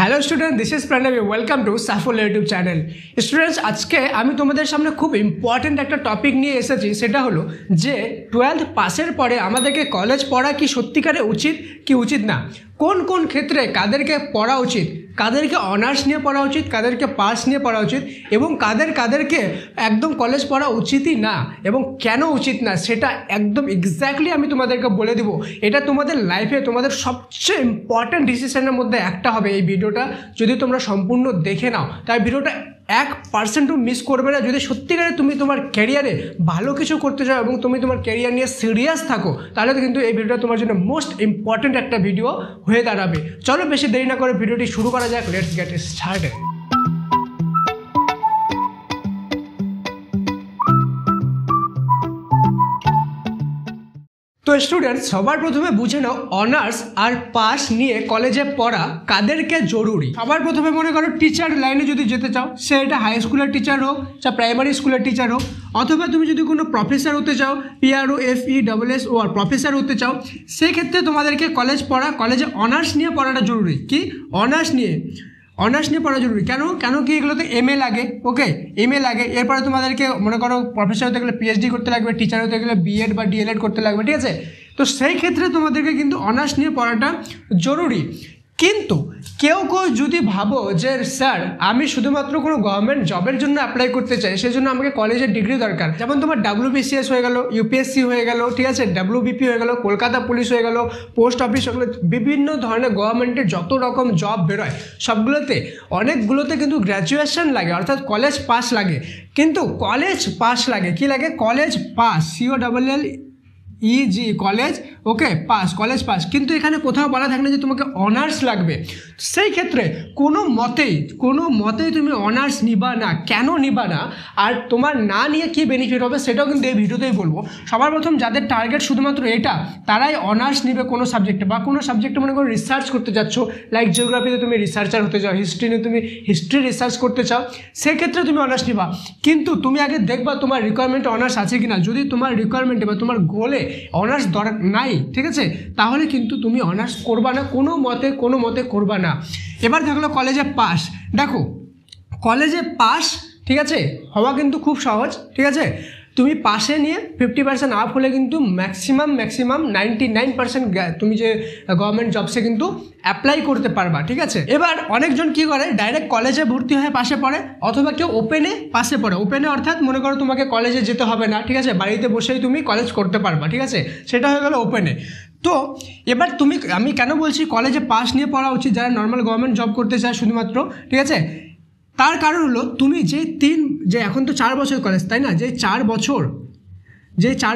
Hello student, this is Pranab. Welcome to Shuffle YouTube channel. Students, আজকে আমি তোমাদের সামনে খুব ইম্পর্টেন্ট একটা টপিক নিয়ে এসেছি। সেটা হলো যে 12th পাসের পরে আমাদেরকে কলেজ পড়া কি সত্যিকারে উচিত কি উচিত না, কোন কোন ক্ষেত্রে কাদেরকে পড়া উচিত, কাদেরকে অনার্স নিয়ে পড়া উচিত, কাদেরকে পাস নিয়ে পড়া উচিত এবং কাদেরকে একদম কলেজ পড়া উচিতই না এবং কেন উচিত না সেটা একদম এক্স্যাক্টলি আমি তোমাদেরকে বলে দেবো। এটা তোমাদের লাইফে তোমাদের সবচেয়ে ইম্পর্ট্যান্ট ডিসিশনের মধ্যে একটা হবে। এই ভিডিওটা যদি তোমরা সম্পূর্ণ দেখে নাও, তাই ভিডিওটা 1% মিস করবে না। যদি সত্যিকারে তুমি তোমার ক্যারিয়ারে ভালো কিছু করতে চাও এবং তুমি তোমার ক্যারিয়ার নিয়ে সিরিয়াস থাকো, তাহলে কিন্তু এই ভিডিওটা তোমার জন্য মোস্ট ইম্পর্ট্যান্ট একটা ভিডিও হয়ে দাঁড়াবে। চলো বেশি দেরি না করে ভিডিওটি শুরু করা যাক। Let's get started. তো স্টুডেন্টস, সবার প্রথমে বুঝে নাও অনার্স আর পাস নিয়ে কলেজে পড়া কাদেরকে জরুরি। সবার প্রথমে মনে করো টিচার লাইনে যদি যেতে চাও, সে এটা হাই স্কুলের টিচার হোক, যা প্রাইমারি স্কুলের টিচার হোক, অথবা তুমি যদি কোনো প্রফেসর হতে চাও, PROFESSOR প্রফেসর হতে চাও, সেক্ষেত্রে তোমাদেরকে কলেজে অনার্স নিয়ে পড়াটা জরুরি। কি অনার্স নিয়ে পড়া জরুরি। কেন কি এগুলোতে MA লাগে। ওকে, MA লাগে। এরপরে তোমাদেরকে মনে করো প্রফেসর হতে গেলে PhD করতে লাগবে, টিচার হতে গেলে B.Ed বা D.LED করতে লাগবে, ঠিক আছে। তো সেই ক্ষেত্রে তোমাদেরকে কিন্তু অনার্স নিয়ে পড়াটা জরুরি। কিন্তু কেউ যদি ভাবো যে স্যার আমি শুধুমাত্র কোনো গভর্নমেন্ট জবের জন্য অ্যাপ্লাই করতে চাই, সেই জন্য আমাকে কলেজের ডিগ্রি দরকার, যেমন তোমার WBCS হয়ে গেল, UPSC হয়ে গেল, ঠিক আছে, WBP হয়ে গেল, কলকাতা পুলিশ হয়ে গেল, পোস্ট অফিস হয়ে গেল, বিভিন্ন ধরনের গভর্নমেন্টের যত রকম জব বেরোয় সবগুলোতে অনেকগুলোতে কিন্তু গ্র্যাজুয়েশন লাগে, অর্থাৎ কলেজ পাস লাগে। কিন্তু কলেজ পাস লাগে, কি লাগে? কলেজ পাস, COLLEG, কলেজ, ওকে, কলেজ পাস। কিন্তু এখানে কোথাও বলা থাকে না যে তোমাকে অনার্স লাগবে। সেই ক্ষেত্রে কোনো মতেই তুমি অনার্স নিবা না। কেন নিবা না আর তোমার না নিয়ে কী বেনিফিট হবে সেটাও কিন্তু এই ভিডিওতেই বলবো। সবার প্রথম যাদের টার্গেট শুধুমাত্র এটা, তারাই অনার্স নিবে কোনো সাবজেক্টে, বা কোনো সাবজেক্টে মনে করো রিসার্চ করতে যাচ্ছ, লাইক জিওগ্রাফিতে তুমি রিসার্চার হতে চাও, হিস্ট্রি নিয়ে তুমি হিস্ট্রি রিসার্চ করতে চাও, সেক্ষেত্রে তুমি অনার্স নিবা। কিন্তু তুমি আগে দেখবা তোমার রিকোয়ারমেন্টে অনার্স আছে কিনা। যদি তোমার রিকোয়ারমেন্টে বা তোমার গোলে অনার্স দরকার নাই, ঠিক আছে, তাহলে কিন্তু তুমি অনার্স করবা না, কোনো মতে করবা না। এবার থাকলো কলেজে পাস। দেখো কলেজে পাস, ঠিক আছে, হওয়া কিন্তু খুব সহজ, ঠিক আছে। তুমি পাশে নিয়ে 50% আপ হলে কিন্তু ম্যাক্সিমাম 99% তুমি যে গভর্নমেন্ট জবসে কিন্তু অ্যাপ্লাই করতে পারবা, ঠিক আছে। এবার অনেকজন কি করে, ডাইরেক্ট কলেজে ভর্তি হয়ে পাশে পড়ে, অথবা কেউ ওপেনে পাশে পড়ে। ওপেনে অর্থাৎ মনে করো তোমাকে কলেজে যেতে হবে না, ঠিক আছে, বাড়িতে বসেই তুমি কলেজ করতে পারবা, ঠিক আছে, সেটা হয়ে গেল ওপেনে। তো এবার আমি কেন বলছি কলেজে পাস নিয়ে পড়া উচিত যারা নর্মাল গভর্নমেন্ট জব করতে চায় শুধুমাত্র, ঠিক আছে, তার কারণ হলো তুমি যে এখন তো 4 বছর কলেজ, তাই না, যে 4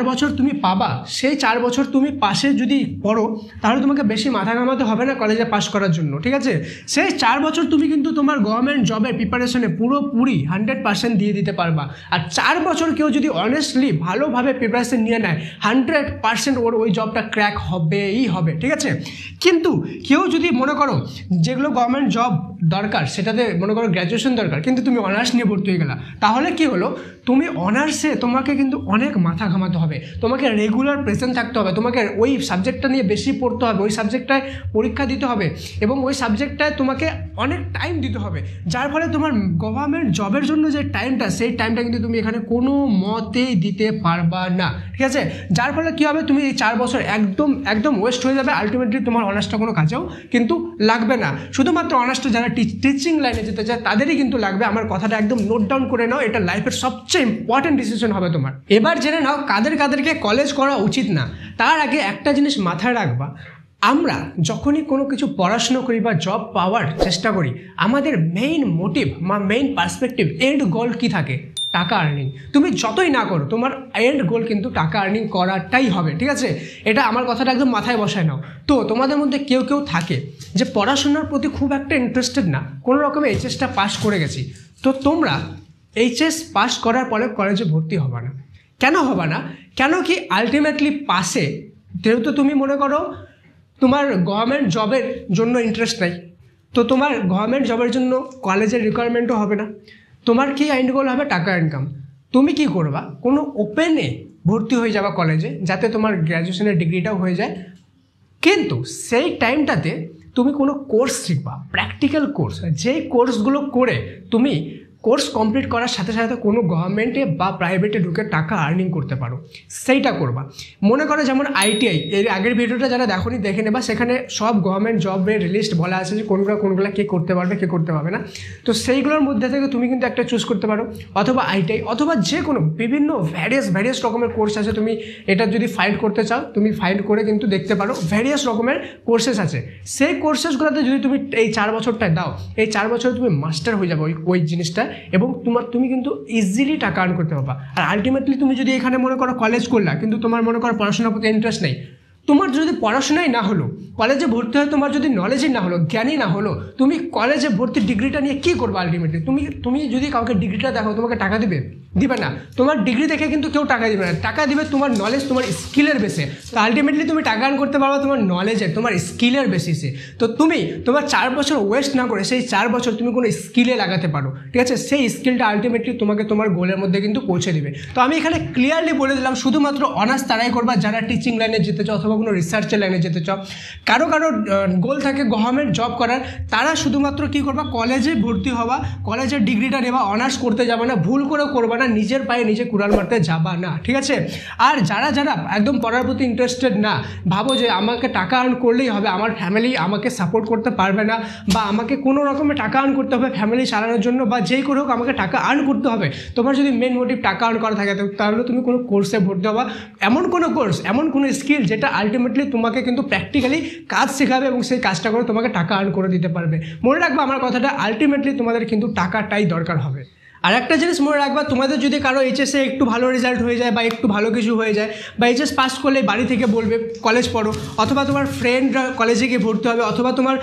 বছর তুমি পাবা, সেই 4 বছর তুমি পাশে যদি পড়ো, তাহলে তোমাকে বেশি মাথা ঘামাতে হবে না কলেজে পাস করার জন্য, ঠিক আছে। সেই 4 বছর তুমি কিন্তু তোমার গভর্নমেন্ট জবের প্রিপারেশনে পুরোপুরি 100% দিয়ে দিতে পারবা। আর 4 বছর কেউ যদি অনেস্টলি ভালোভাবে প্রিপারেশন নিয়ে নেয়, 100% ওই জবটা ক্র্যাক হবেই হবে, ঠিক আছে। কিন্তু কেউ যদি মনে করো যেগুলো গভর্নমেন্ট জব দরকার সেটাতে মনে করো গ্র্যাজুয়েশন দরকার, কিন্তু তুমি অনার্স নিয়ে ভর্তি হয়ে গেলা, তাহলে কি হলো, তুমি অনার্সে তোমাকে কিন্তু অনেক মাথা ঘামাতে হবে, তোমাকে রেগুলার প্রেজেন্ট থাকতে হবে, তোমাকে ওই সাবজেক্টটা নিয়ে বেশি পড়তে হবে, ওই সাবজেক্টটায় পরীক্ষা দিতে হবে এবং ওই সাবজেক্টটায় তোমাকে অনেক টাইম দিতে হবে, যার ফলে তোমার গভর্নমেন্ট জবের জন্য যে টাইমটা, সেই টাইমটা কিন্তু তুমি এখানে কোনো মতেই দিতে পারবা না, ঠিক আছে। যার ফলে কী হবে, তুমি এই 4 বছর একদম ওয়েস্ট হয়ে যাবে। আলটিমেটলি তোমার অনার্সটা কোনো কাজেও কিন্তু লাগবে না। শুধুমাত্র অনার্সটা যারা টিচিং লাইনে যেতে চায় তাদেরই কিন্তু লাগবে। আমার কথাটা একদম নোট ডাউন করে নাও, এটা লাইফের সবচেয়ে ইম্পর্টেন্ট ডিসিশন হবে তোমার। এবার জেনে নাও কাদেরকে কলেজ করা উচিত না। তার আগে একটা জিনিস মাথায় রাখবা, আমরা যখনই কোনো কিছু পড়াশুনো করি বা জব পাওয়ার চেষ্টা করি, আমাদের মেইন মোটিভ বা মেইন পার্সপেক্টিভ এন্ড গোল কি থাকে? টাকা আর্নিং। তুমি যতই না করো, তোমার এন্ড গোল কিন্তু টাকা আর্নিং করাটাই হবে, ঠিক আছে। এটা আমার কথাটা একদম মাথায় বসায় নাও। তো তোমাদের মধ্যে কেউ থাকে যে পড়াশোনার প্রতি খুব একটা ইন্টারেস্টেড না, কোনো রকমে এইচএসটা পাস করে গেছি, তো তোমরা এইচএস পাস করার পরে কলেজে ভর্তি হবা না। কেন হবা না? কেন কি আলটিমেটলি পাসে যেহেতু তুমি মনে করো তোমার গভর্নমেন্ট জবের জন্য ইন্টারেস্ট নাই, তো তোমার গভর্নমেন্ট জবের জন্য কলেজের রিকোয়ারমেন্টও হবে না। তোমার কি এন্ড গোল হবে? টাকা ইনকাম। তুমি কি করবা? কোনো ওপেনে ভর্তি হয়ে যাবা কলেজে, যাতে তোমার গ্র্যাজুয়েশনের ডিগ্রিটাও হয়ে যায়। কিন্তু সেই টাইমটাতে তুমি কোনো কোর্স শিখবা, প্র্যাকটিক্যাল কোর্স, যেই কোর্সগুলো করে তুমি কোর্স কমপ্লিট করার সাথে সাথে কোনো গভর্নমেন্টে বা প্রাইভেটে ঢুকে টাকা আর্নিং করতে পারো, সেইটা করবা। মনে করো যেমন আইটিআই, এর আগের ভিডিওটা যারা দেখোনি দেখে নেবা, সেখানে সব গভর্নমেন্ট জবের লিস্ট বলা আছে যে কোনগুলো কে করতে পারবে কে করতে পারবে না। তো সেইগুলোর মধ্যে থেকে তুমি কিন্তু একটা চুজ করতে পারো, অথবা আইটিআই অথবা যে কোনো বিভিন্ন ভ্যারিয়াস রকমের কোর্স আছে। তুমি এটা যদি ফাইন্ড করতে চাও তুমি ফাইন্ড করে কিন্তু দেখতে পারো, ভ্যারিয়াস রকমের কোর্সেস আছে। সেই কোর্সেসগুলোতে যদি তুমি এই 4 বছরটা দাও, এই 4 বছরে তুমি মাস্টার হয়ে যাবে ওই জিনিসটা, এবং তুমি কিন্তু ইজিলি টাকা আর্ন করতে পারবা। আর আলটিমেটলি তুমি যদি এখানে মনে করো কলেজ করলা, কিন্তু তোমার মনে করো পড়াশোনার প্রতি ইন্টারেস্ট নেই, তোমার যদি পড়াশোনাই না হলো, কলেজে ভর্তি হয় তোমার যদি নলেজই না হলো, জ্ঞানই না হলো, তুমি কলেজে ভর্তি ডিগ্রিটা নিয়ে কী করবো? আলটিমেটলি তুমি যদি কাউকে ডিগ্রিটা দেখো, তোমাকে টাকা দিবে না। তোমার ডিগ্রি দেখে কিন্তু কেউ টাকা দিবে না, টাকা দিবে তোমার নলেজ, তোমার স্কিলের বেসে। তো আলটিমেটলি তুমি টাকা আর্ন করতে পারবে তোমার নলেজের, তোমার স্কিলের বেসিসে। তো তুমি তোমার 4 বছর ওয়েস্ট না করে সেই 4 বছর তুমি কোনো স্কিলে লাগাতে পারো, ঠিক আছে? সেই স্কিলটা আলটিমেটলি তোমাকে তোমার গোলের মধ্যে কিন্তু পৌঁছে দিবে। তো আমি এখানে ক্লিয়ারলি বলে দিলাম, শুধুমাত্র অনার্স তারাই করবা যারা টিচিং লাইনে যেতে চাও অথবা কোনো রিসার্চের লাইনে যেতে চাও। কারো গোল থাকে গভর্নমেন্ট জব করার, তারা শুধুমাত্র কী করবা, কলেজে ভর্তি হওয়া, কলেজের ডিগ্রিটা নেবা, অনার্স করতে যাবে না, ভুল করে করবা না, নিজের পায়ে নিজে কুড়াল মারতে যাবা না, ঠিক আছে? আর যারা একদম পড়ার প্রতি ইন্টারেস্টেড না, ভাবো যে আমাকে টাকা আর্ন করলেই হবে, আমার ফ্যামিলি আমাকে সাপোর্ট করতে পারবে না, বা আমাকে কোনো রকমের টাকা আর্ন করতে হবে ফ্যামিলি চালানোর জন্য, বা যেই করে হোক আমাকে টাকা আর্ন করতে হবে, তোমার যদি মেন মোটিভ টাকা আর্ন করা থাকে, তাহলে তুমি কোনো কোর্সে ভর্তি হবা, এমন কোনো কোর্স, এমন কোনো স্কিল যেটা আলটিমেটলি তোমাকে কিন্তু প্র্যাকটিক্যালি কাজ শেখাবে এবং সেই কাজটা করে তোমাকে টাকা আর্ন করে দিতে পারবে। মনে রাখবা আমার কথাটা, আলটিমেটলি তোমাদের কিন্তু টাকাটাই দরকার হবে। আর একটা জিনিস মনে রাখবা, তোমাদের যদি কারো এইচএসে একটু ভালো রেজাল্ট হয়ে যায় বা একটু ভালো কিছু হয়ে যায়, বা এইচএস পাস করলে বাড়ি থেকে বলবে কলেজ পড়ো, অথবা তোমার ফ্রেন্ডরা কলেজে গিয়ে ভর্তি হবে, অথবা তোমার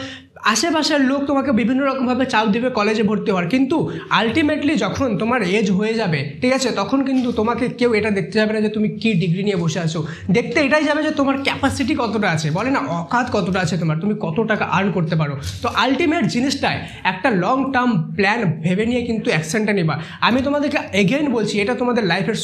আশেপাশের লোক তোমাকে বিভিন্ন রকমভাবে চাপ দেবে কলেজে ভর্তি হওয়ার, কিন্তু আলটিমেটলি যখন তোমার এজ হয়ে যাবে, ঠিক আছে, তখন কিন্তু তোমাকে কেউ এটা দেখতে যাবে না যে তুমি কী ডিগ্রি নিয়ে বসে আছো, দেখতে এটাই যাবে যে তোমার ক্যাপাসিটি কতটা আছে, বলে না অকাত কতটা আছে তোমার, তুমি কত টাকা আর্ন করতে পারো। তো আলটিমেট জিনিসটাই একটা লং টার্ম প্ল্যান ভেবে নিয়ে কিন্তু অ্যাকশনটা নেবা। আমি তোমাদেরকে এগেইন বলছি, এটা তোমাদের লাইফের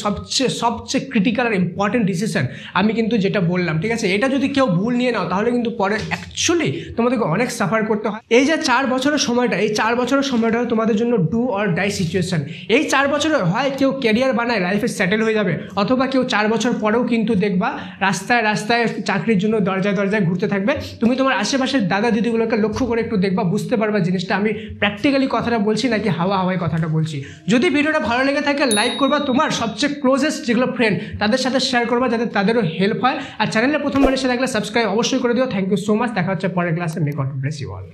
সবচেয়ে ক্রিটিক্যাল আর ইম্পর্টেন্ট ডিসিশন আমি কিন্তু যেটা বললাম, ঠিক আছে? এটা যদি কেউ ভুল নিয়ে নাও তাহলে কিন্তু পরে অ্যাকচুয়ালি তোমাদেরকে অনেক সাফার করতে হয়। এই যে 4 বছরের সময়টা, এই 4 বছরের সময়টা তোমাদের জন্য ডু অর ডাই সিচুয়েশন। এই 4 বছরে হয় কেউ ক্যারিয়ার বানায়, লাইফে সেটেল হয়ে যাবে, অথবা কেউ 4 বছর পরেও কিন্তু দেখবা রাস্তায় চাকরির জন্য দরজায় ঘুরতে থাকবে। তুমি তোমার আশেপাশের দাদা দিদিগুলোকে লক্ষ্য করে একটু দেখবা, বুঝতে পারবা জিনিসটা আমি প্র্যাকটিক্যালি কথাটা বলছি নাকি হাওয়ায় কথাটা বলছি। যদি ভিডিওটা ভালো লেগে থাকে লাইক করবা, তোমার সবচেয়ে ক্লোজেস্ট যেগুলো ফ্রেন্ড তাদের সাথে শেয়ার করবা, যাতে তাদেরও হেল্প হয়। আর চ্যানেলে প্রথমবার এসে থাকলে সাবস্ক্রাইব অবশ্যই করে দিও। থ্যাংক ইউ সো মাচ, দেখা হচ্ছে পরের ক্লাসে। May God bless you all.